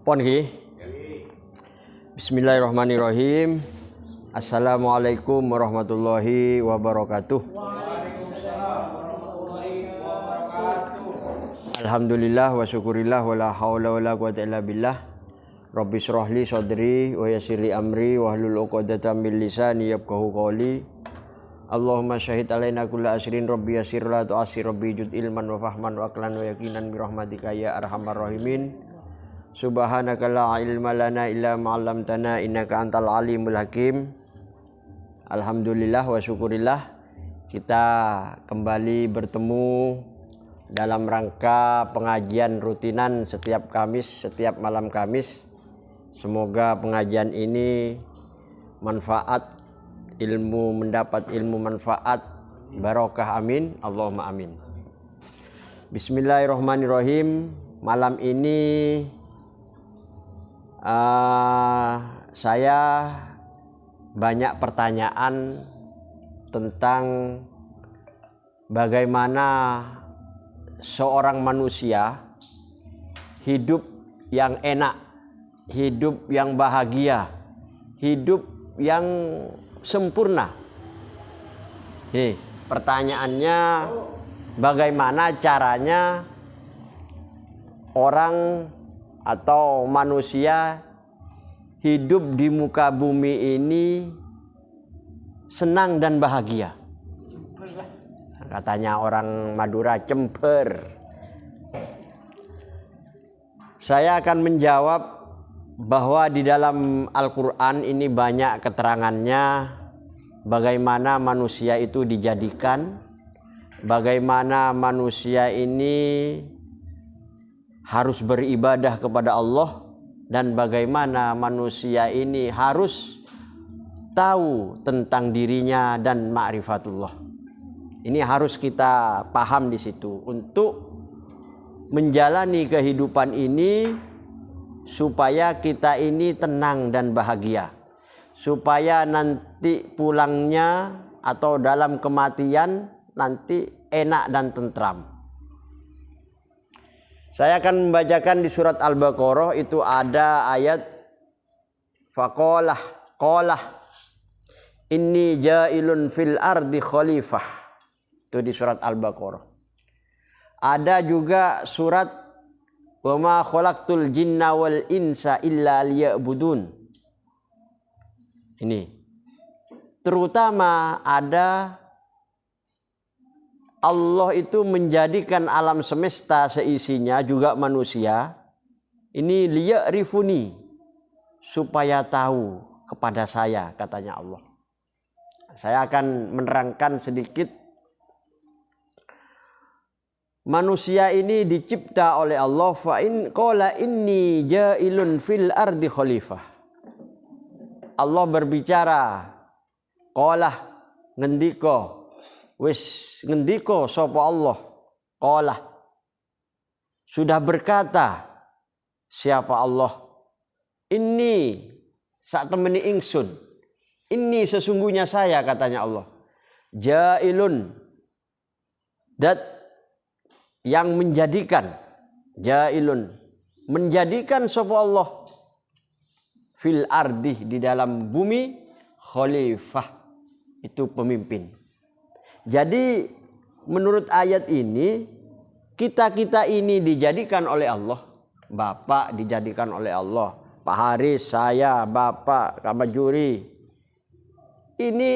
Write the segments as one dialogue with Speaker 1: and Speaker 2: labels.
Speaker 1: Pon ki. Bismillahirrahmanirrahim. Assalamualaikum warahmatullahi wabarakatuh. Alhamdulillah wa syukurillah wa la haula wa la quwata illa billah. Rabbi shrahli sadri wa yassirli amri wa hlul 'uqdatam min lisani yafqahu qawli. Allahumma syahid alaina kulla asrin rabbi yassir la tu'assir rabbi jud ilman wa fahman wa aqlan wa yaqinan bi rahmatika ya arhamar rahimin. Subhanaka la ilma lana illa ma 'allamtana innaka antal alimul hakim. Alhamdulillah wa syukurillah kita kembali bertemu dalam rangka pengajian rutinan setiap Kamis, setiap malam Kamis. Semoga pengajian ini manfaat, mendapat ilmu manfaat, barokah, amin, Allahumma amin. Bismillahirrahmanirrahim. Malam ini saya banyak pertanyaan tentang bagaimana seorang manusia hidup yang enak, hidup yang bahagia, hidup yang sempurna. Pertanyaannya, bagaimana caranya orang atau manusia hidup di muka bumi ini senang dan bahagia? Katanya orang Madura, cemper. Saya akan menjawab bahwa di dalam Al-Quran ini banyak keterangannya bagaimana manusia itu dijadikan, bagaimana manusia ini harus beribadah kepada Allah, dan bagaimana manusia ini harus tahu tentang dirinya dan ma'rifatullah. Ini harus kita paham di situ untuk menjalani kehidupan ini supaya kita ini tenang dan bahagia, supaya nanti pulangnya atau dalam kematian nanti enak dan tentram. Saya akan membacakan di surat Al-Baqarah, itu ada ayat faqalah inni ja'ilun fil ardi khalifah. Itu di surat Al-Baqarah. Ada juga surat wa ma khalaqtul jinna wal insa illa liya'budun. Ini terutama ada Allah itu menjadikan alam semesta seisinya juga manusia ini liya'rifuni, supaya tahu kepada saya, katanya Allah. Saya akan menerangkan sedikit. Manusia ini dicipta oleh Allah, fa in qala inni ja'ilun fil ardi khalifah. Allah berbicara, qala ngendika, wis ngendika sapa Allah, qala sudah berkata siapa Allah, inni sak temeni ingsun, ini sesungguhnya saya, katanya Allah, ja'ilun, dat yang menjadikan, ja'ilun menjadikan sapa Allah, fil ardi di dalam bumi, khalifah itu pemimpin. Jadi menurut ayat ini kita ini dijadikan oleh Allah. Bapak dijadikan oleh Allah, Pak Haris, saya, Bapak, Kak Majuri. Ini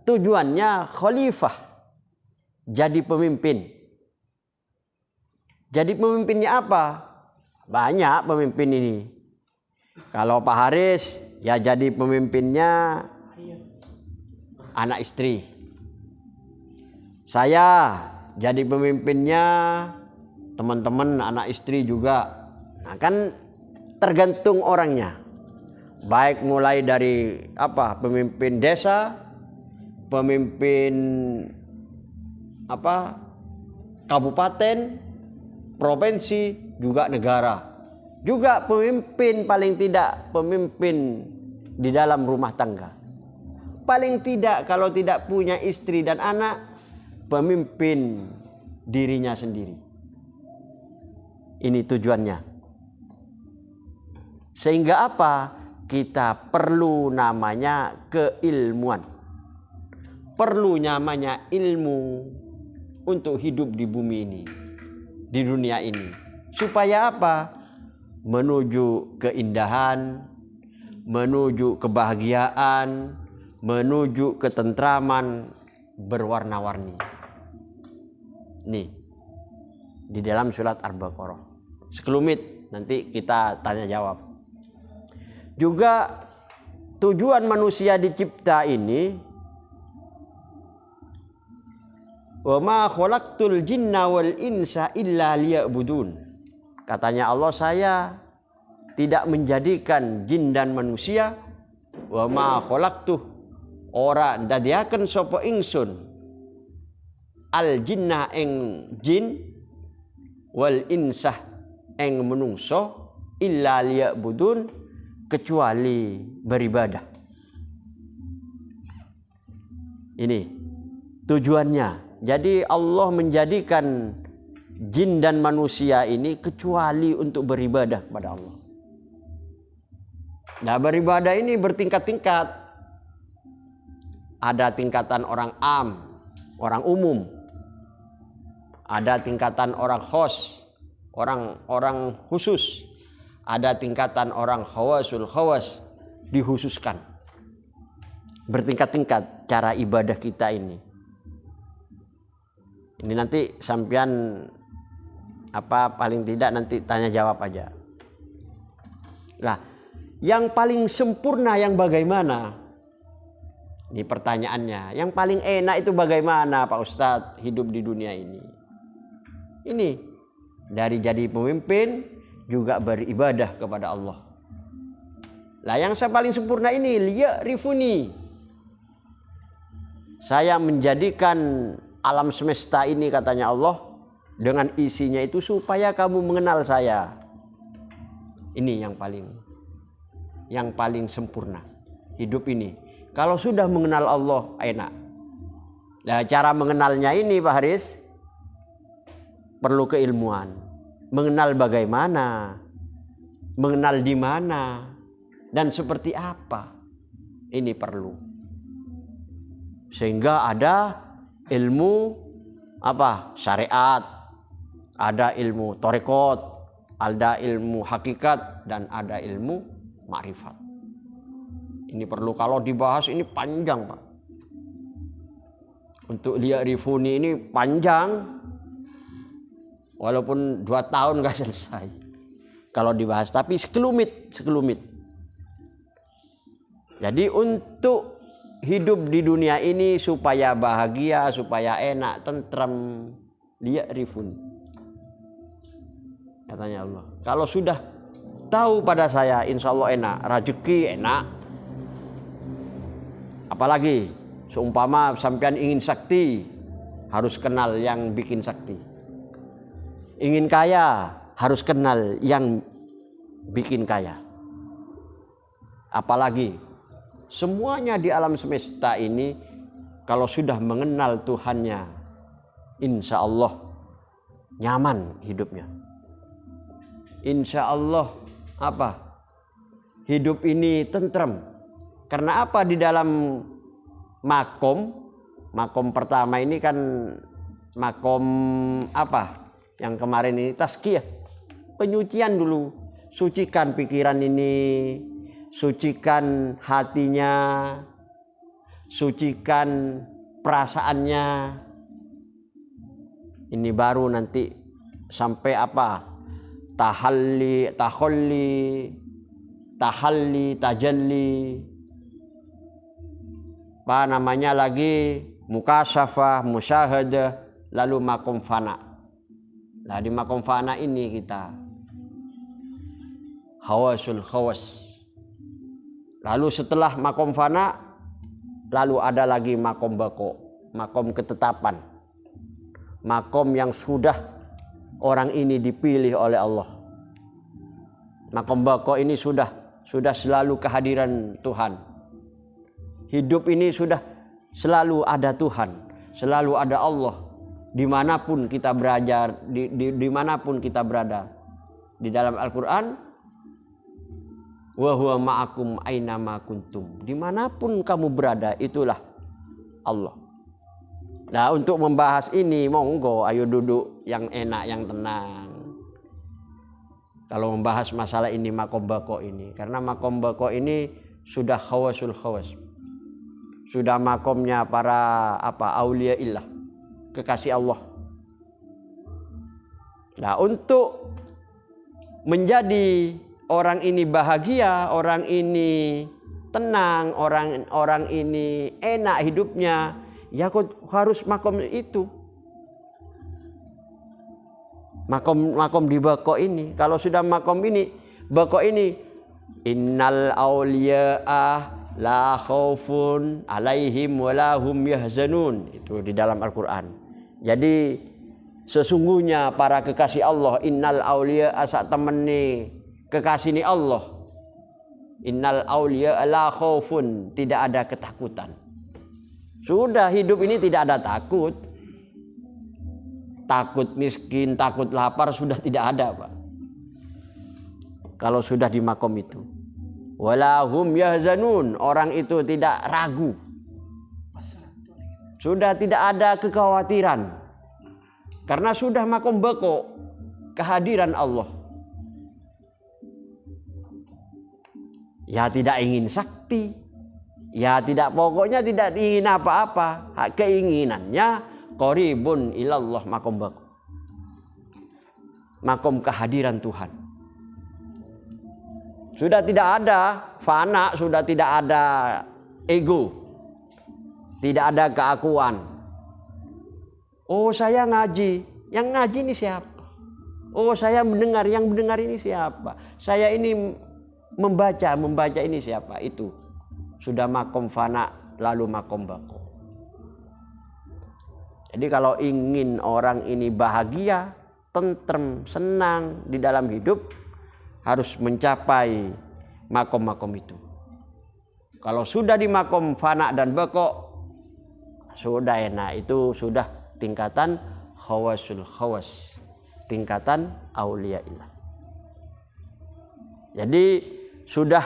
Speaker 1: tujuannya khalifah, jadi pemimpin. Jadi pemimpinnya apa? Banyak pemimpin ini. Kalau Pak Haris ya jadi pemimpinnya anak istri. Saya jadi pemimpinnya teman-teman anak istri juga. Nah, kan tergantung orangnya. Baik mulai dari pemimpin desa, pemimpin kabupaten, provinsi, juga negara. Juga pemimpin, paling tidak pemimpin di dalam rumah tangga. Paling tidak kalau tidak punya istri dan anak, pemimpin dirinya sendiri. Ini tujuannya. Sehingga apa? Kita perlu namanya keilmuan. Perlu namanya ilmu untuk hidup di bumi ini, di dunia ini. Supaya apa? Menuju keindahan, menuju kebahagiaan, menuju ketentraman berwarna-warni. Nih, di dalam surat Al-Baqarah. Sekelumit nanti kita tanya jawab. Juga tujuan manusia dicipta ini, wa ma khalaqtul jinna wal insa illa liya'budun. Katanya Allah, saya tidak menjadikan jin dan manusia, wa ma khalaqtuh, ora dadiaken sapa ingsun al jinna ing jin wal insah ing menungso illa liya'budun, kecuali beribadah. Ini tujuannya. Jadi Allah menjadikan jin dan manusia ini kecuali untuk beribadah kepada Allah. Nah, beribadah ini bertingkat-tingkat. Ada tingkatan orang orang umum. Ada tingkatan orang khos, orang khusus. Ada tingkatan orang khawasul khawas, dikhususkan. Bertingkat-tingkat cara ibadah kita ini. Ini nanti sampean paling tidak nanti tanya jawab aja. Lah, yang paling sempurna yang bagaimana? Ini pertanyaannya. Yang paling enak itu bagaimana Pak Ustadz hidup di dunia ini? Ini dari jadi pemimpin juga beribadah kepada Allah. Lah, yang saya paling sempurna ini liya'rifuni. Saya menjadikan alam semesta ini, katanya Allah, dengan isinya itu supaya kamu mengenal saya. Ini yang paling sempurna hidup ini. Kalau sudah mengenal Allah, enak. Nah, cara mengenalnya ini Pak Haris perlu keilmuan. Mengenal bagaimana, mengenal di mana, dan seperti apa. Ini perlu. Sehingga ada ilmu syariat, ada ilmu torekot, ada ilmu hakikat, dan ada ilmu ma'rifat. Ini perlu, kalau dibahas ini panjang Pak. Untuk liya'rifuni ini panjang. Walaupun 2 tahun gak selesai kalau dibahas, tapi sekelumit. Jadi untuk hidup di dunia ini supaya bahagia, supaya enak, tentram, liya'rifun. Katanya Allah, kalau sudah tahu pada saya, insya Allah enak, rezeki enak. Apalagi seumpama sampean ingin sakti, harus kenal yang bikin sakti. Ingin kaya, harus kenal yang bikin kaya. Apalagi semuanya di alam semesta ini, kalau sudah mengenal Tuhannya, insya Allah nyaman hidupnya. Insya Allah hidup ini tentram. Karena apa? Di dalam makom pertama ini kan makom yang kemarin ini tazkiyah, penyucian dulu. Sucikan pikiran ini, sucikan hatinya, sucikan perasaannya. Ini baru nanti sampai tahalli, tajalli. Lagi mukasyafah, musyahadah, lalu makom fana. Nah, di makom fana ini kita khawasul khawas. Lalu setelah makom fana, lalu ada lagi makom bako, makom ketetapan. Makom yang sudah orang ini dipilih oleh Allah. Makom bako ini sudah selalu kehadiran Tuhan. Hidup ini sudah selalu ada Tuhan, selalu ada Allah. Dimanapun kita belajar, dimanapun kita berada, di dalam Al-Quran, wa huwa ma'akum ainama kuntum. Dimanapun kamu berada, itulah Allah. Nah, untuk membahas ini, monggo ayo duduk yang enak, yang tenang. Kalau membahas masalah ini, makom bako ini. Karena makom bako ini sudah khawasul khawas. Sudah makomnya para aulia illah, kekasih Allah. Nah, untuk menjadi orang ini bahagia, orang ini tenang, orang ini enak hidupnya, ya harus makom itu. Makom di bako ini. Kalau sudah makom ini, bako ini, innal awliya'a la khaufun alaihim walahum yahzanun. Itu di dalam Al-Quran. Jadi sesungguhnya para kekasih Allah, innal awliya asa temani kekasih ni Allah. Innal awliya la khaufun, tidak ada ketakutan. Sudah hidup ini tidak ada takut. Takut miskin, takut lapar sudah tidak ada, Pak. Kalau sudah di makom itu. Walahum yahzanun, orang itu tidak ragu. Sudah tidak ada kekhawatiran. Karena sudah makom bako, kehadiran Allah. Ya tidak ingin sakti. Ya tidak, pokoknya tidak ingin apa-apa. Keinginannya qaribun ilallah, makom bako. Makom kehadiran Tuhan. Sudah tidak ada fana, sudah tidak ada ego. Tidak ada keakuan. Oh, saya ngaji. Yang ngaji ini siapa? Oh, saya mendengar. Yang mendengar ini siapa? Saya ini membaca ini siapa? Itu sudah makom fana, lalu makom bako. Jadi kalau ingin orang ini bahagia, tentrem, senang di dalam hidup, harus mencapai makom-makom itu. Kalau sudah di makom fana dan bako, sudah enak. Itu sudah tingkatan khawasul khawas, tingkatan auliyaillah. Jadi sudah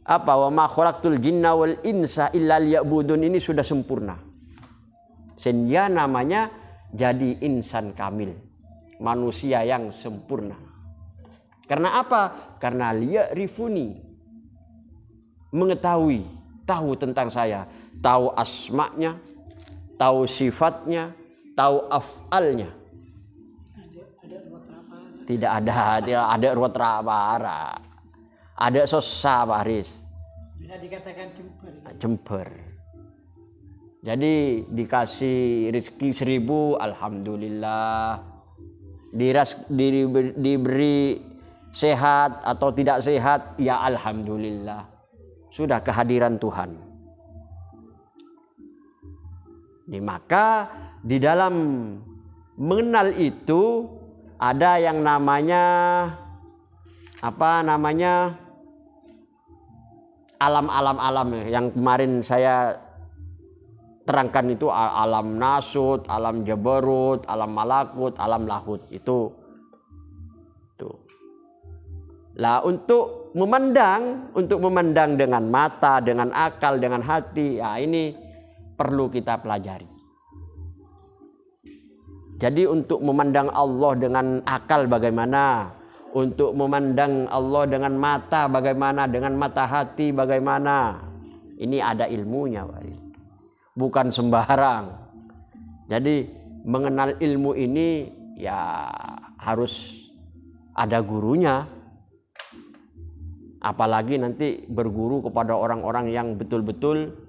Speaker 1: wa ma khalaqtul jinna wal insa illa liya'budun, ini sudah sempurna. Sehingga namanya jadi insan kamil, manusia yang sempurna. Karena apa? Karena liya'rifuni, mengetahui, tahu tentang saya, tahu asma'nya, tahu sifatnya, tahu af'alnya. Tidak ada ruwet rapara. Ada sosa Pak Haris.
Speaker 2: Bisa dikatakan
Speaker 1: Jember. Jadi dikasih rezeki 1000, alhamdulillah. Diberi sehat atau tidak sehat, ya alhamdulillah. Sudah kehadiran Tuhan. Maka di dalam mengenal itu ada yang namanya alam yang kemarin saya terangkan itu, alam nasut, alam jabarut, alam malakut, alam lahut itu. Lah untuk memandang dengan mata, dengan akal, dengan hati, ya ini perlu kita pelajari. Jadi untuk memandang Allah dengan akal bagaimana, untuk memandang Allah dengan mata bagaimana, dengan mata hati bagaimana, ini ada ilmunya, Pak. Bukan sembarang. Jadi mengenal ilmu ini ya harus ada gurunya. Apalagi nanti berguru kepada orang-orang yang betul-betul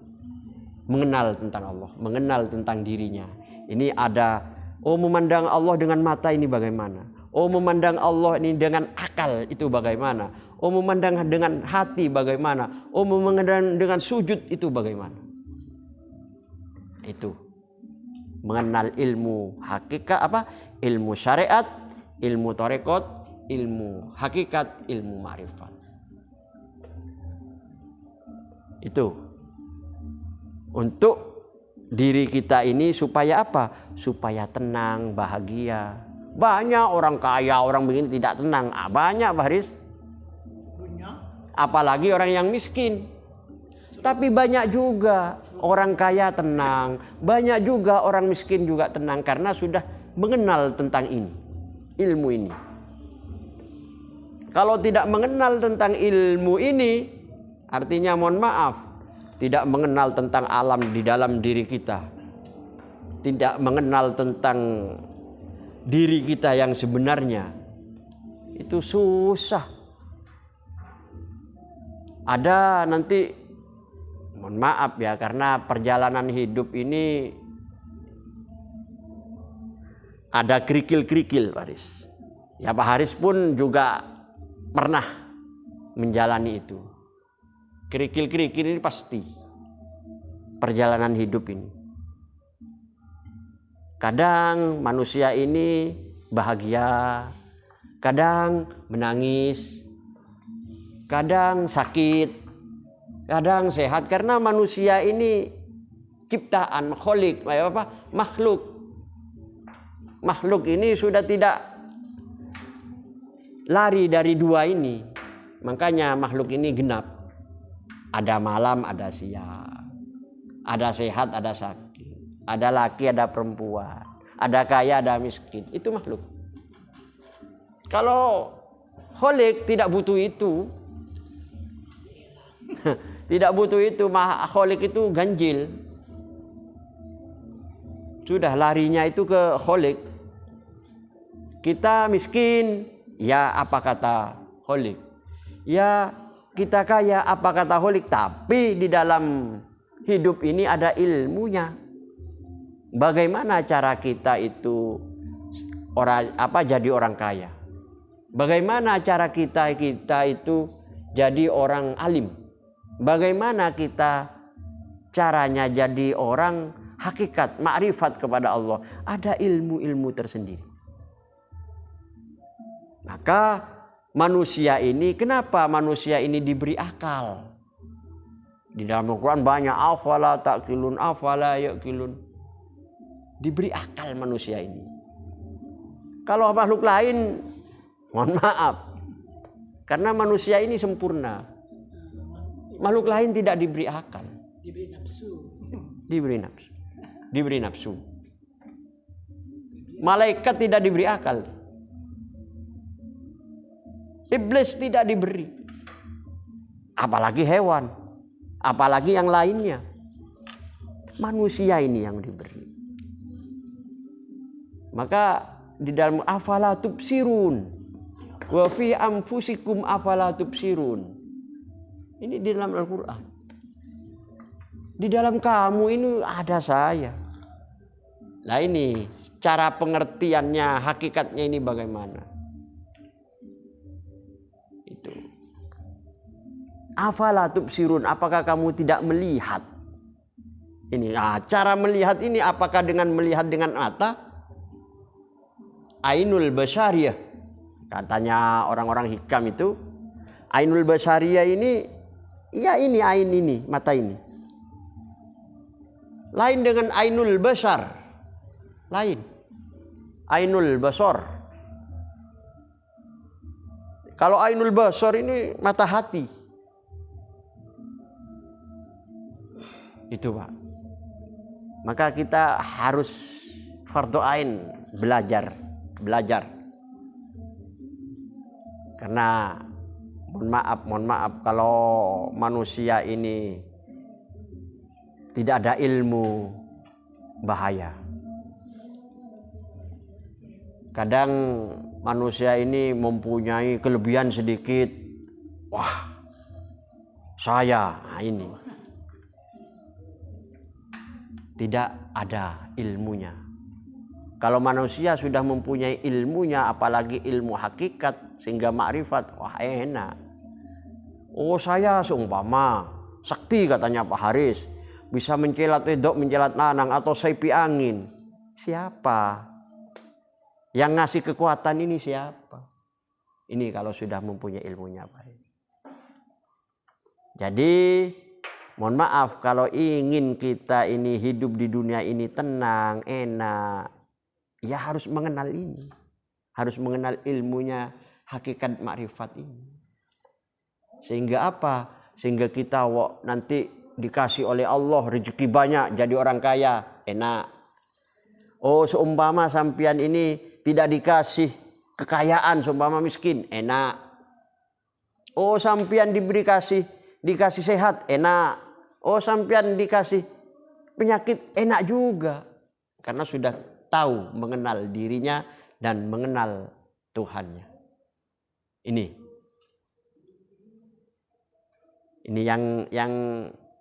Speaker 1: mengenal tentang Allah, mengenal tentang dirinya. Ini ada, memandang Allah dengan mata ini bagaimana? Memandang Allah ini dengan akal itu bagaimana? Memandang dengan hati bagaimana? Memandang dengan sujud itu bagaimana? Itu mengenal ilmu hakikat, ilmu syariat, ilmu tarekat, ilmu hakikat, ilmu ma'rifat. Itu untuk diri kita ini supaya apa? Supaya tenang, bahagia. Banyak orang kaya, orang begini tidak tenang. Banyak Pak Haris. Apalagi orang yang miskin. Tapi banyak juga orang kaya tenang. Banyak juga orang miskin juga tenang. Karena sudah mengenal tentang ini. Ilmu ini. Kalau tidak mengenal tentang ilmu ini, artinya mohon maaf, tidak mengenal tentang alam di dalam diri kita. Tidak mengenal tentang diri kita yang sebenarnya. Itu susah. Ada nanti, mohon maaf ya, karena perjalanan hidup ini ada kerikil-kerikil Pak Haris. Ya Pak Haris pun juga pernah menjalani itu. Kerikil-kerikil ini pasti perjalanan hidup ini. Kadang manusia ini bahagia, kadang menangis, kadang sakit, kadang sehat. Karena manusia ini ciptaan, makhluk. Makhluk ini sudah tidak lari dari dua ini. Makanya makhluk ini genap. Ada malam, ada siang. Ada sehat, ada sakit. Ada laki, ada perempuan. Ada kaya, ada miskin. Itu makhluk. Kalau kholik tidak butuh itu. Tidak butuh itu. Kholik itu ganjil. Sudah larinya itu ke kholik. Kita miskin. Ya apa kata kholik? Ya kita kaya apa kata kholik? Tapi di dalam hidup ini ada ilmunya. Bagaimana cara kita itu jadi orang kaya? Bagaimana cara kita itu jadi orang alim? Bagaimana kita caranya jadi orang hakikat, makrifat kepada Allah? Ada ilmu-ilmu tersendiri. Maka manusia ini, kenapa manusia ini diberi akal? Di dalam Al-Quran banyak afala ta'qilun, afala ya'qilun. Diberi akal manusia ini. Kalau makhluk lain, mohon maaf. Karena manusia ini sempurna. Makhluk lain tidak diberi akal.
Speaker 2: Diberi nafsu.
Speaker 1: Diberi nafsu. Diberi nafsu. Malaikat tidak diberi akal. Iblis tidak diberi. Apalagi hewan. Apalagi yang lainnya. Manusia ini yang diberi. Maka di dalam afala tubsirun. Wa fi anfusikum afala tubsirun. Ini di dalam Al-Quran. Di dalam kamu ini ada saya. Nah ini cara pengertiannya, hakikatnya ini bagaimana? Itu. Afala tubsirun, apakah kamu tidak melihat? Ini cara melihat ini apakah dengan melihat dengan mata? Ainul basyariyah. Katanya orang-orang hikam itu, ainul basyariyah ini, ya ini ain ini, mata ini. Lain dengan ainul basar. Lain. Ainul basar. Kalau ainul basar ini mata hati. Itu Pak. Maka kita harus fardhu ain, belajar. Karena mohon maaf kalau manusia ini tidak ada ilmu, bahaya. Kadang manusia ini mempunyai kelebihan sedikit. Wah, saya ini. Tidak ada ilmunya. Kalau manusia sudah mempunyai ilmunya, apalagi ilmu hakikat sehingga makrifat, wah enak. Oh saya seumpama sakti katanya Pak Haris, bisa mencelat wedok, mencelat lanang atau saipi angin. Siapa? Yang ngasih kekuatan ini siapa? Ini kalau sudah mempunyai ilmunya Pak Haris. Jadi mohon maaf kalau ingin kita ini hidup di dunia ini tenang, enak, ya harus mengenal ini. harus mengenal ilmunya hakikat makrifat ini. Sehingga apa? Sehingga kita nanti dikasih oleh Allah rezeki banyak jadi orang kaya, enak. Oh, seumpama sampian ini tidak dikasih kekayaan, seumpama miskin, enak. Oh, sampian dikasih sehat, enak. Oh, sampian dikasih penyakit, enak juga. Karena sudah tahu mengenal dirinya dan mengenal Tuhannya. Ini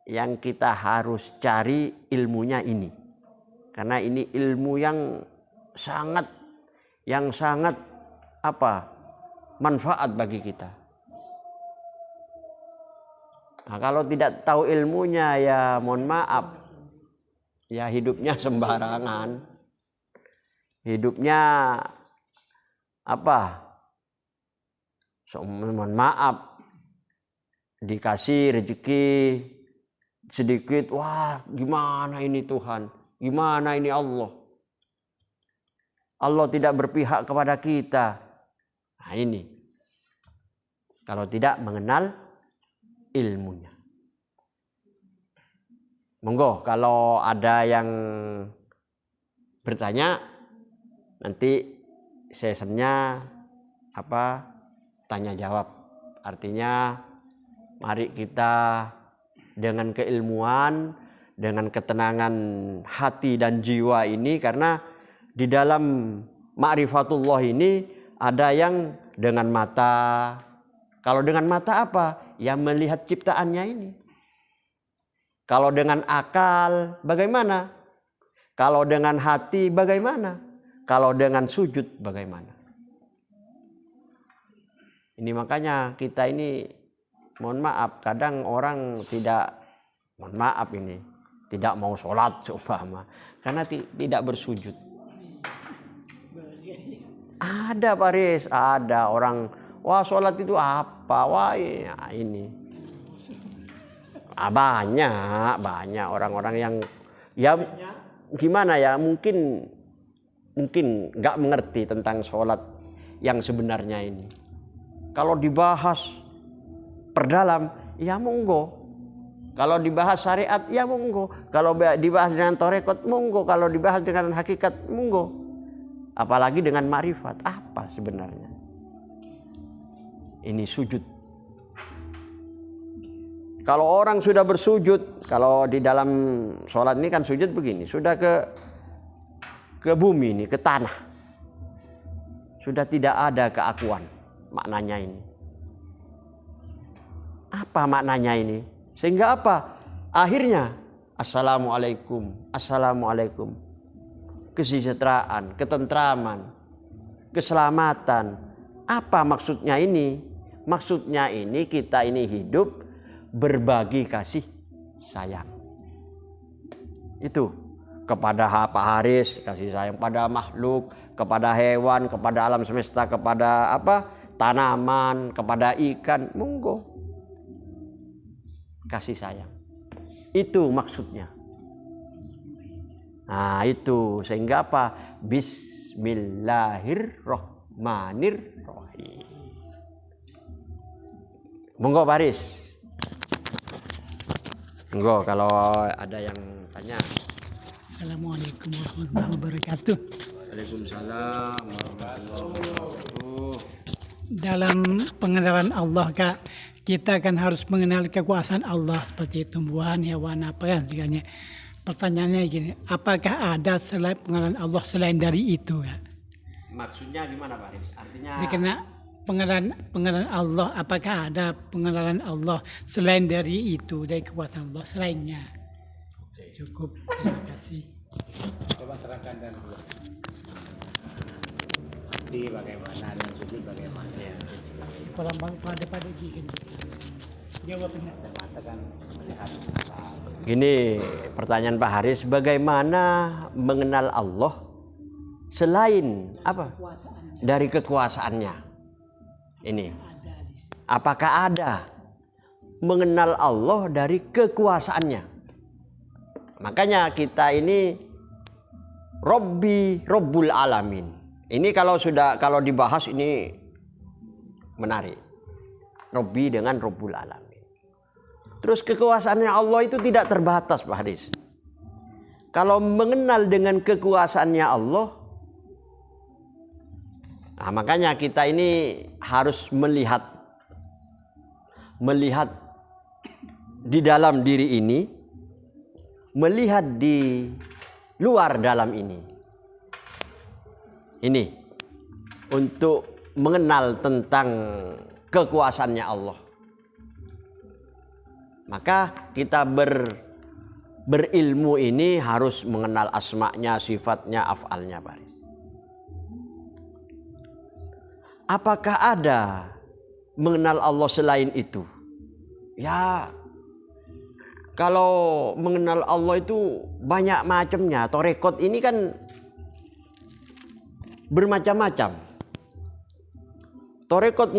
Speaker 1: yang kita harus cari ilmunya ini. Karena ini ilmu yang sangat manfaat bagi kita. Nah, kalau tidak tahu ilmunya ya mohon maaf. Ya hidupnya sembarangan. Hidupnya mohon maaf. Dikasih rezeki sedikit, wah gimana ini Tuhan, gimana ini Allah. Allah tidak berpihak kepada kita. Nah ini, kalau tidak mengenal ilmunya. Monggo kalau ada yang bertanya, nanti sessionnya tanya jawab. Artinya mari kita dengan keilmuan, dengan ketenangan hati dan jiwa ini, karena di dalam ma'rifatullah ini ada yang dengan mata. Kalau dengan mata apa? Ya melihat ciptaannya ini. Kalau dengan akal bagaimana? Kalau dengan hati bagaimana? Kalau dengan sujud bagaimana? Ini makanya kita ini mohon maaf, kadang orang tidak mau sholat seumpama karena tidak bersujud. Ada Paris, ada orang, wah sholat itu apa, wah ya ini. Banyak orang-orang yang ya gimana ya, mungkin nggak mengerti tentang sholat yang sebenarnya ini. Kalau dibahas perdalam, ya monggo. Kalau dibahas syariat, ya monggo. Kalau dibahas dengan torekot, monggo. Kalau dibahas dengan hakikat, monggo. Apalagi dengan ma'rifat, apa sebenarnya? Ini sujud. Kalau orang sudah bersujud, kalau di dalam sholat ini kan sujud begini, sudah ke bumi ini, ke tanah. Sudah tidak ada keakuan maknanya ini. Apa maknanya ini? Sehingga apa? Akhirnya assalamualaikum. Kesejahteraan, ketentraman, keselamatan. Apa maksudnya ini? Maksudnya ini kita ini hidup berbagi kasih sayang. Itu kepada Pak Haris kasih sayang, pada makhluk, kepada hewan, kepada alam semesta, kepada tanaman, kepada ikan, monggo. Kasih sayang. Itu maksudnya. Nah itu, sehingga apa? Bismillahirrahmanirrahim. Monggo Baris. Monggo kalau ada yang tanya.
Speaker 2: Assalamualaikum warahmatullahi wabarakatuh.
Speaker 1: Waalaikumsalam warahmatullahi wabarakatuh.
Speaker 2: Dalam pengenalan Allah, Kak, kita kan harus mengenal kekuasaan Allah seperti tumbuhan, hewan, apa kan segalanya. Pertanyaannya gini, apakah ada selain pengenalan Allah selain dari itu? Ya?
Speaker 1: Maksudnya gimana Pak Haris? Artinya
Speaker 2: Karena pengenalan Allah, apakah ada pengenalan Allah selain dari itu, dari kekuasaan Allah selainnya? Cukup, terima kasih.
Speaker 3: Coba terangkan dan hati bagaimana dan sujud bagaimana ya.
Speaker 2: Kurang pada gini. Jawab benar.
Speaker 3: Mata kan melihat
Speaker 1: gini, pertanyaan Pak Haris, bagaimana mengenal Allah selain apa? Dari kekuasaannya. Ini. Apakah ada mengenal Allah dari kekuasaannya? Makanya kita ini Rabbul Alamin. Ini kalau dibahas ini menarik. Robbi dengan Rabbul Alamin. Terus kekuasaannya Allah itu tidak terbatas, Pak Haris. Kalau mengenal dengan kekuasaannya Allah, nah makanya kita ini harus melihat di dalam diri ini, melihat di luar dalam ini. Ini untuk mengenal tentang kekuasaannya Allah. Maka kita berilmu ini harus mengenal asma'nya, sifatnya, af'alnya, Pak Haris. Apakah ada mengenal Allah selain itu? Ya, kalau mengenal Allah itu banyak macamnya. Torekot ini kan bermacam-macam. Torekot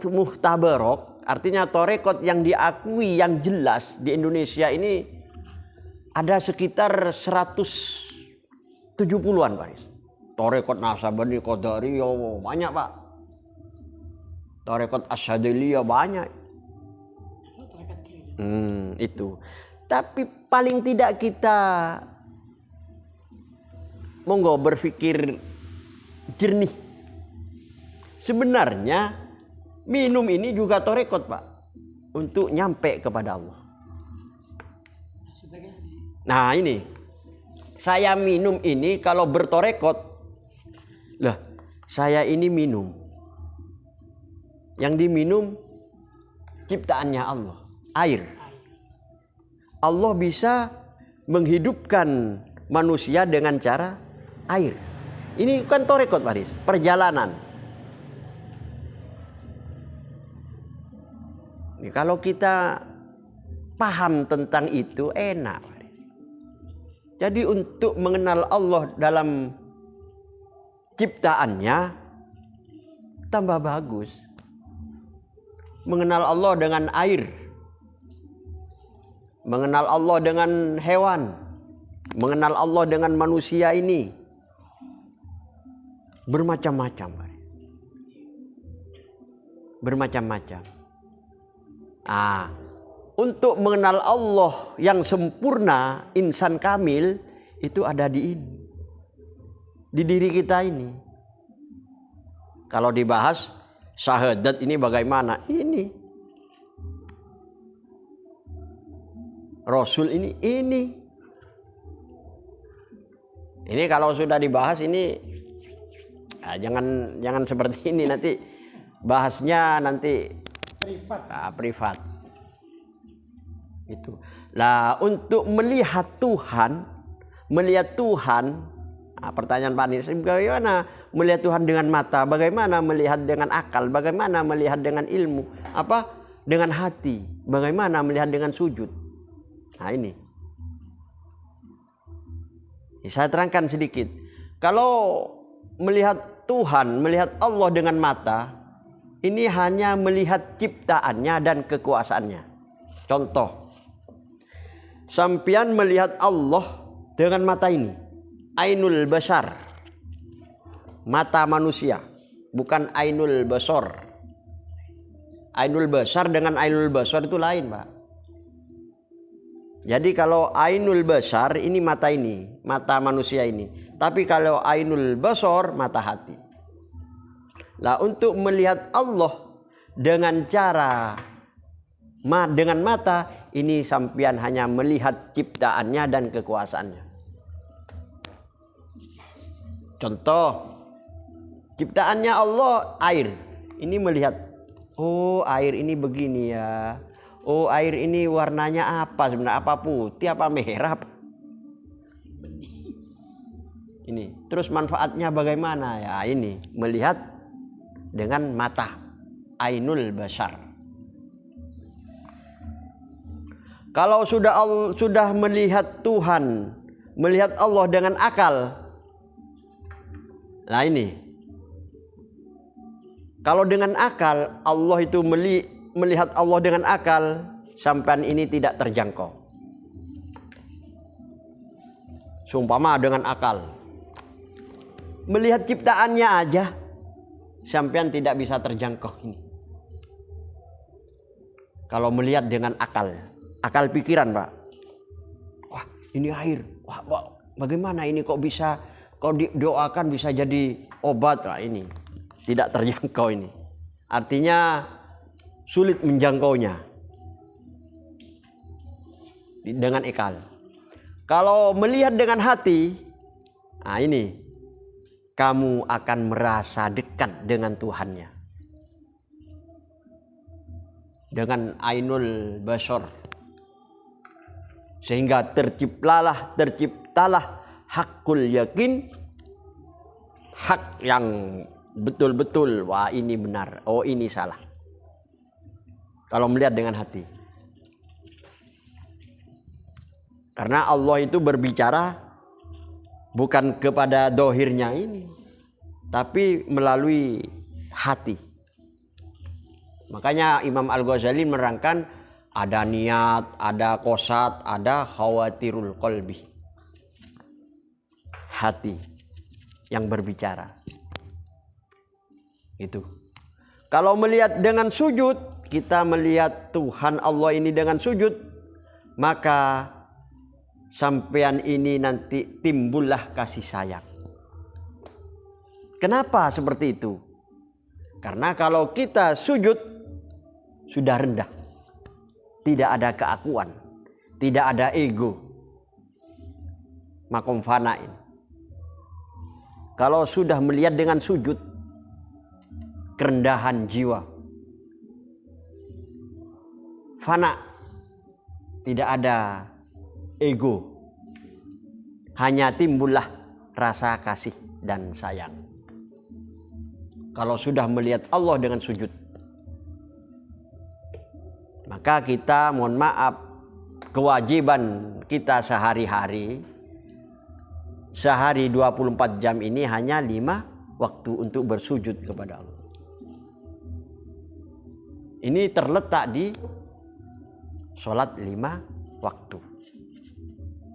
Speaker 1: muhtabarok, artinya torekot yang diakui, yang jelas di Indonesia ini ada sekitar 170-an, Pak Haris. Torekot Naksabandi, Qadariyah banyak, Pak. Torekot Asyadiliyah banyak. Itu. Tapi paling tidak kita monggo berpikir jernih. Sebenarnya minum ini juga torekot, Pak, untuk nyampe kepada Allah. Nah ini, saya minum ini kalau bertorekot, lah saya ini minum. Yang diminum ciptaannya Allah, air. Allah bisa menghidupkan manusia dengan cara air. Ini kan torekot, Pak Haris, perjalanan. Ini kalau kita paham tentang itu enak, Pak Haris. Jadi untuk mengenal Allah dalam ciptaannya tambah bagus. Mengenal Allah dengan air, mengenal Allah dengan hewan, mengenal Allah dengan manusia ini bermacam-macam, bermacam-macam. Untuk mengenal Allah yang sempurna, insan kamil, itu ada di ini, di diri kita ini. Kalau dibahas syahadat ini bagaimana? Ini Rasul ini. Ini kalau sudah dibahas ini, jangan seperti ini, nanti bahasnya nanti privat. Itu. Lah untuk melihat Tuhan, pertanyaan Pak Haris, bagaimana melihat Tuhan dengan mata, bagaimana melihat dengan akal, bagaimana melihat dengan ilmu, dengan hati, bagaimana melihat dengan sujud. Nah ini. Saya terangkan sedikit. Kalau melihat Tuhan, melihat Allah dengan mata, ini hanya melihat ciptaannya dan kekuasaannya. Contoh, sampian melihat Allah dengan mata ini, ainul basar, mata manusia, bukan ainul basor. Ainul basar dengan ainul basor itu lain, Pak. Jadi kalau ainul basar ini, mata manusia ini. Tapi kalau ainul basor, mata hati. Lah untuk melihat Allah dengan cara dengan mata ini, sampian hanya melihat ciptaannya dan kekuasaannya. Contoh, ciptaannya Allah air. Ini melihat, oh air ini begini ya. Oh air ini warnanya apa sebenarnya? Apa putih, apa merah? Ini. Terus manfaatnya bagaimana? Ya ini, melihat dengan mata. Ainul basar. Kalau sudah melihat Tuhan, melihat Allah dengan akal. Nah ini. Kalau dengan akal, Allah itu melihat Allah dengan akal, sampai ini tidak terjangkau. Seumpama dengan akal. melihat ciptaannya aja sampean tidak bisa terjangkau ini. Kalau melihat dengan akal pikiran, Pak. Wah, ini air. Wah, bagaimana ini kok bisa, kok didoakan bisa jadi obat? Wah, ini tidak terjangkau ini. Artinya sulit menjangkaunya dengan akal. Kalau melihat dengan hati, nah ini kamu akan merasa dekat dengan Tuhannya. Dengan ainul basar. Sehingga terciptalah hakul yakin. Hak yang betul-betul, wah ini benar, oh ini salah. Kalau melihat dengan hati. Karena Allah itu berbicara bukan kepada dohirnya ini, tapi melalui hati. Makanya Imam Al-Ghazali menerangkan ada niat, ada qasad, ada khawatirul qalbi. Hati yang berbicara. Itu. Kalau melihat dengan sujud, kita melihat Tuhan Allah ini dengan sujud, maka sampean ini nanti timbullah kasih sayang. Kenapa seperti itu? Karena kalau kita sujud sudah rendah. Tidak ada keakuan, tidak ada ego. Makom fanain. Kalau sudah melihat dengan sujud, kerendahan jiwa. Fana. Tidak ada ego. Hanya timbullah rasa kasih dan sayang. Kalau sudah melihat Allah dengan sujud, maka kita mohon maaf, kewajiban kita sehari-hari, sehari 24 jam ini hanya 5 waktu untuk bersujud kepada Allah. Ini terletak di sholat 5 waktu.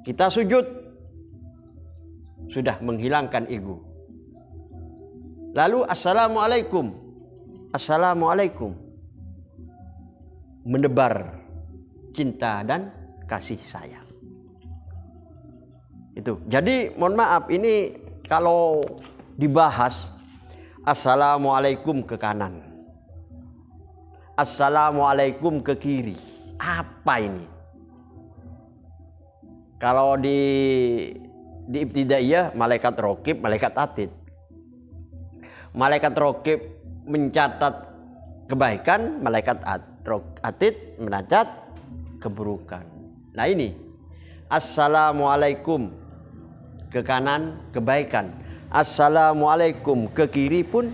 Speaker 1: Kita sujud, sudah menghilangkan ego. Lalu assalamualaikum. Assalamualaikum. Menebar cinta dan kasih sayang. Itu. Jadi mohon maaf, ini kalau dibahas assalamualaikum ke kanan, assalamualaikum ke kiri, apa ini? Kalau di ibtidaiyah malaikat raqib, malaikat atid. Malaikat raqib mencatat kebaikan, malaikat atid mencatat keburukan. Nah ini assalamualaikum ke kanan kebaikan, assalamualaikum ke kiri pun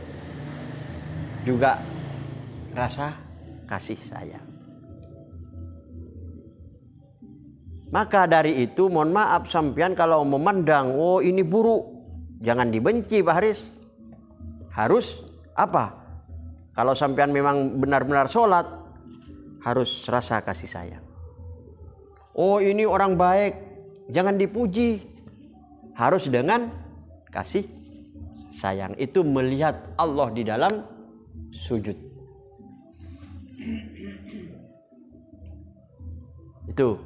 Speaker 1: juga rasa kasih sayang. Maka dari itu mohon maaf sampean kalau memandang oh ini buruk, jangan dibenci Pak Haris. Harus apa? Kalau sampean memang benar-benar sholat, harus rasa kasih sayang. Oh ini orang baik, jangan dipuji. Harus dengan kasih sayang. Itu melihat Allah di dalam sujud. Itu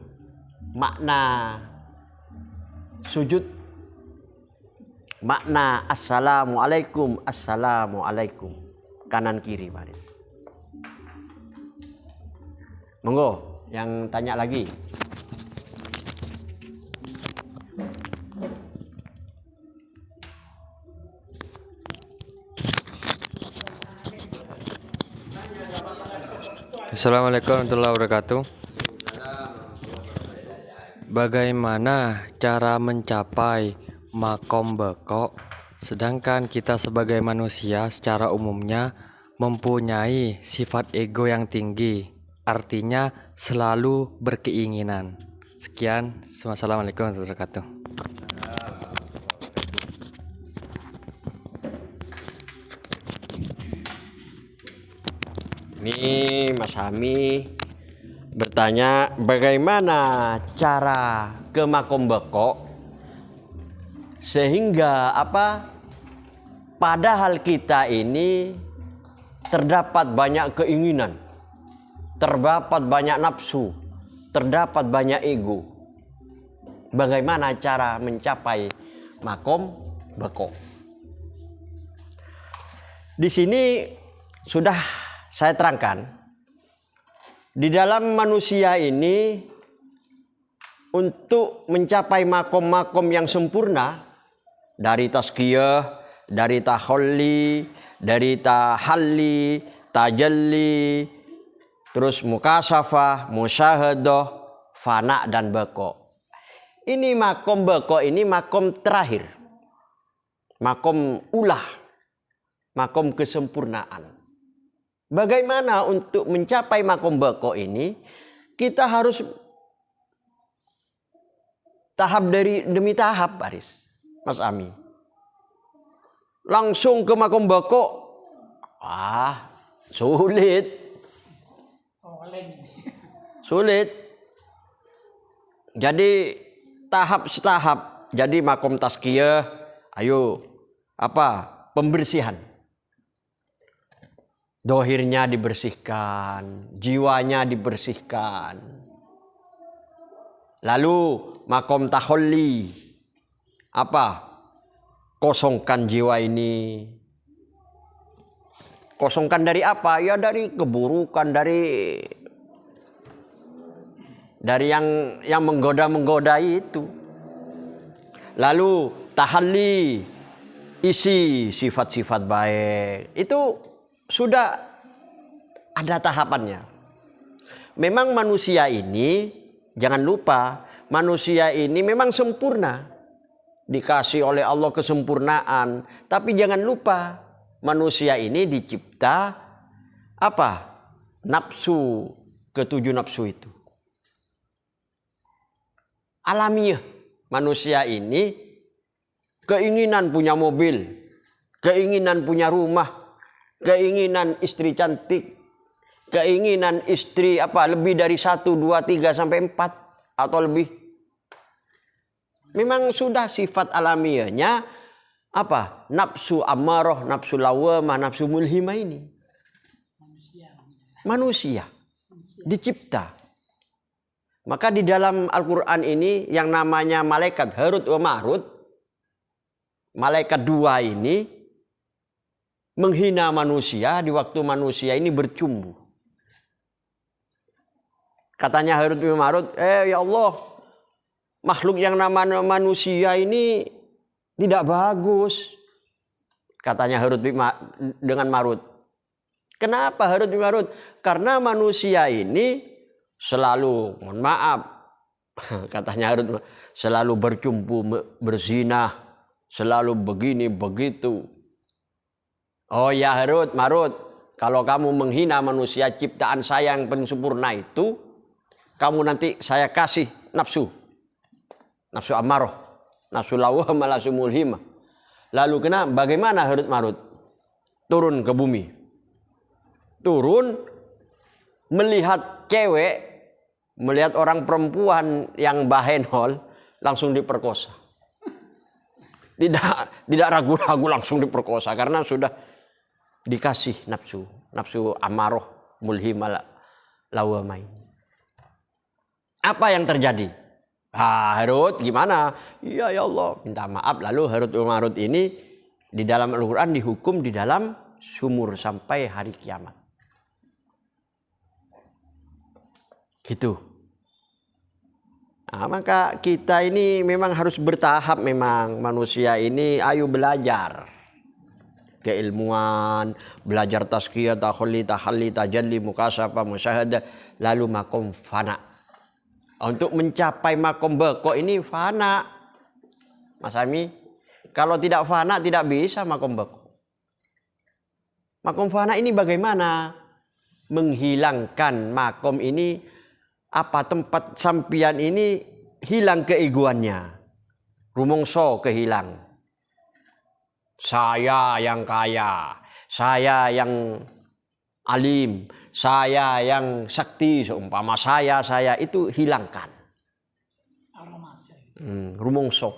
Speaker 1: makna sujud. Makna assalamualaikum, assalamualaikum. Kanan kiri baris. Monggo yang tanya lagi.
Speaker 4: Assalamualaikum warahmatullahi wabarakatuh. Bagaimana cara mencapai makom bako, sedangkan kita sebagai manusia secara umumnya mempunyai sifat ego yang tinggi, artinya selalu berkeinginan. Sekian, wassalamualaikum warahmatullahi wabarakatuh.
Speaker 1: Ini Mas Hami bertanya bagaimana cara ke makom bako sehingga apa Padahal kita ini terdapat banyak keinginan, terdapat banyak nafsu, terdapat banyak ego. Bagaimana cara mencapai makom beko? Di sini sudah saya terangkan. Di dalam manusia ini untuk mencapai makom-makom yang sempurna dari tazkiyah, dari tahalli, dari tahalli, tajalli, terus mukasyafah, musyahadah, fana dan beko. Ini makom beko ini makom terakhir. Makom ulah. Makom kesempurnaan. Bagaimana untuk mencapai makom beko ini? Kita harus tahap demi tahap, Baris, Mas Ami. Langsung ke makom beko, sulit. Sulit. Jadi tahap-tahap. Jadi makom tazkiyah, ayo pembersihan. Dohirnya dibersihkan, jiwanya dibersihkan. Lalu makom tahalli, kosongkan jiwa ini. Kosongkan dari apa? Ya dari keburukan, dari yang menggoda-menggodai itu. Lalu tahalli, isi sifat-sifat baik. Itu sudah ada tahapannya. Memang manusia ini, jangan lupa, manusia ini memang sempurna. Dikasih oleh Allah kesempurnaan. Tapi jangan lupa, manusia ini dicipta nafsu, ketujuh nafsu itu. Alamiah. Manusia ini keinginan punya mobil, keinginan punya rumah, keinginan istri cantik, keinginan istri lebih dari 1, 2, 3 sampai 4 atau lebih. Memang sudah sifat alamiahnya nafsu amarah, nafsu lawamah, nafsu mulhimah ini. Manusia dicipta. Maka di dalam Al-Quran ini yang namanya malaikat Harut wa Marut, malaikat dua ini menghina manusia di waktu manusia ini bercumbu. Katanya Harut wa Marut, ya Allah, makhluk yang namanya manusia ini tidak bagus. Katanya Harut dengan Marut. Kenapa Harut wa Marut? Karena manusia ini selalu, mohon maaf, katanya Harut, selalu bercumbu, berzina, selalu begini begitu. Oh ya Harut, Marut, kalau kamu menghina manusia ciptaan saya yang paling sempurna itu, kamu nanti saya kasih nafsu amarah, nafsu lawamah, nafsu mulhimah. Lalu bagaimana Harut Marut? Turun ke bumi, turun melihat cewek, melihat orang perempuan yang bahenol, langsung diperkosa. Tidak ragu-ragu, langsung diperkosa karena sudah dikasih nafsu amarah, mulhimah, lawamah. Apa yang terjadi? Harut gimana? Ya Allah, minta maaf. Lalu Harut Marut ini di dalam Al-Quran dihukum di dalam sumur sampai hari kiamat. Gitu. Nah, maka kita ini memang harus bertahap, memang manusia ini ayo belajar keilmuan, belajar tazkiyah, tahalli, tajalli, mukasyafah, musyahadah, lalu makom fana. Untuk mencapai makom beko ini fana, Mas Ami. Kalau tidak fana tidak bisa makom beko. Makom fana ini bagaimana? Menghilangkan makom ini, tempat sampian ini hilang keegoannya. Rumongso kehilang. Saya yang kaya, saya yang alim, saya yang sakti, seumpama saya itu hilangkan. Rumongso.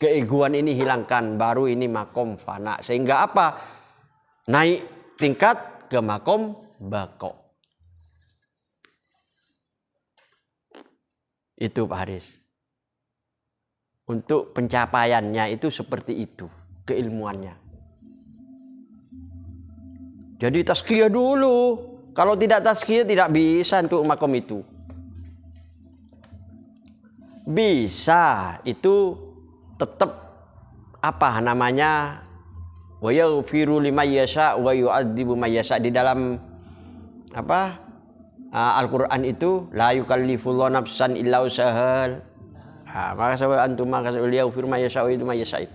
Speaker 1: Keegoan ini hilangkan, baru ini makom fana. Sehingga apa? Naik tingkat ke makom bako. Itu Pak Haris. Untuk pencapaiannya itu seperti itu, keilmuannya. Jadi tazkiyah dulu. Kalau tidak tazkiyah tidak bisa untuk makom itu. Bisa, itu tetap apa namanya? Wa yaghfiru liman yasha wa yu'adzibu man yasha. Di dalam apa? Al-Qur'an itu la yukallifullahu nafsan illa usaha. Maka sebab antum maka yaghfiru man yasha wa yu'adzibu man yasha.